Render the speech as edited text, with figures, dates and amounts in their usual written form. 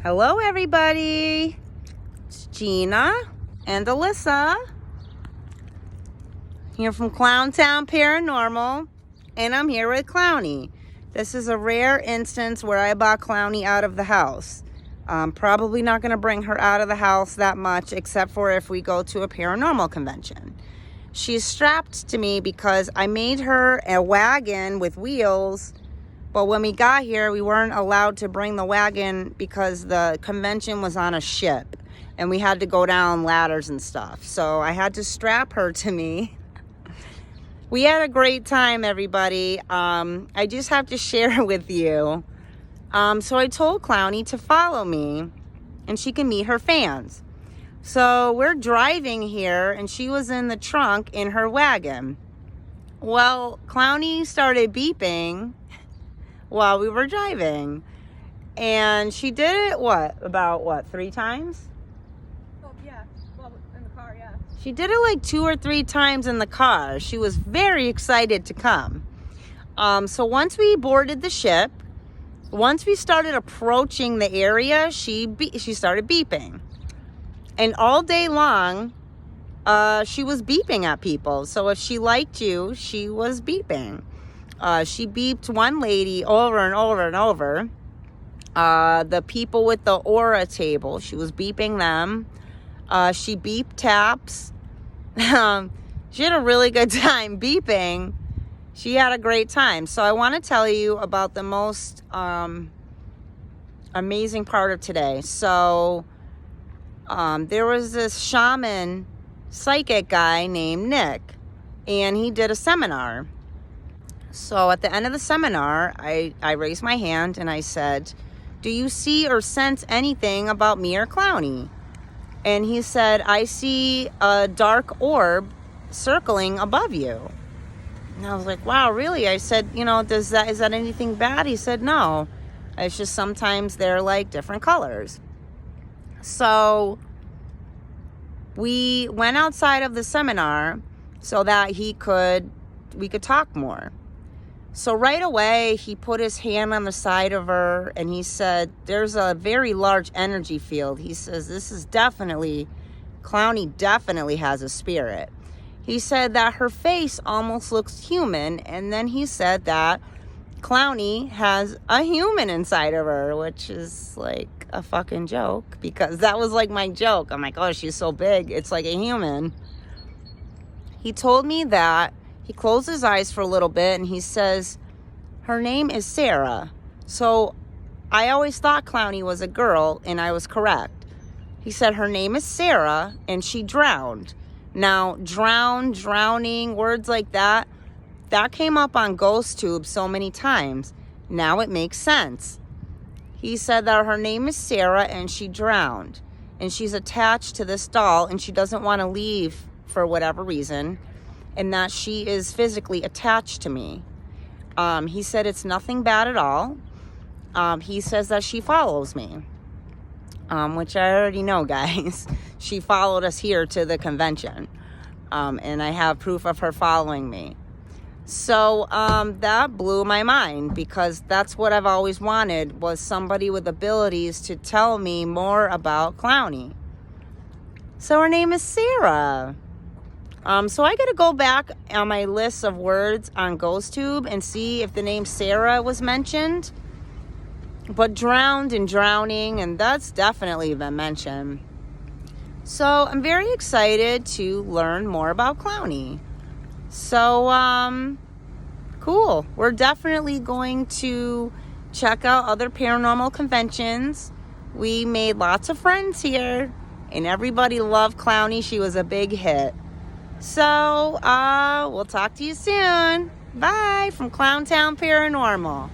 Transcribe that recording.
Hello, everybody. It's Gina and Alyssa here from Clowntown Paranormal, and I'm here with Clowny. This is a rare instance where I bought Clowny out of the house. I'm probably not going to bring her out of the house that much, except for if we go to a paranormal convention. She's strapped to me because I made her a wagon with wheels. But when we got here, we weren't allowed to bring the wagon because the convention was on a ship and we had to go down ladders and stuff. So I had to strap her to me. We had a great time, everybody. I just have to share with you. So I told Clowny to follow me and she can meet her fans. So we're driving here and she was in the trunk in her wagon. Well, Clowny started beeping while we were driving, and she did it about 3 times? Oh yeah, well, in the car, yeah. She did it like 2 or 3 times in the car. She was very excited to come. So once we boarded the ship, once we started approaching the area, she started beeping, and all day long she was beeping at people. So if she liked you, she was beeping. She beeped one lady over and over and over. The people with the aura table, she was beeping them. She beeped taps. She had a really good time beeping. She had a great time. So I want to tell you about the most amazing part of today. So there was this shaman psychic guy named Nick, and he did a seminar. So at the end of the seminar, I raised my hand and I said, "Do you see or sense anything about me or Clowny?" And he said, "I see a dark orb circling above you." And I was like, "Wow, really?" I said, is that anything bad?" He said, "No. It's just sometimes they're like different colors." So we went outside of the seminar so that we could talk more. So right away, he put his hand on the side of her and he said, "There's a very large energy field." He says, Clowny definitely has a spirit. He said that her face almost looks human. And then he said that Clowny has a human inside of her, which is like a fucking joke, because that was like my joke. I'm like, "Oh, she's so big, it's like a human." He told me that he closed his eyes for a little bit and he says, "Her name is Sarah." So I always thought Clowny was a girl, and I was correct. He said her name is Sarah and she drowned. Now, drowning, words like that came up on GhostTube so many times. Now it makes sense. He said that her name is Sarah and she drowned. And she's attached to this doll and she doesn't want to leave for whatever reason. And that she is physically attached to me. He said it's nothing bad at all. He says that she follows me, which I already know, guys. She followed us here to the convention, and I have proof of her following me. So that blew my mind, because that's what I've always wanted, was somebody with abilities to tell me more about Clowny. So her name is Sarah. So I got to go back on my list of words on GhostTube and see if the name Sarah was mentioned. But drowned and drowning, and that's definitely been mentioned. So I'm very excited to learn more about Clowny. So, cool. We're definitely going to check out other paranormal conventions. We made lots of friends here, and everybody loved Clowny. She was a big hit. So, we'll talk to you soon. Bye from Clowntown Paranormal.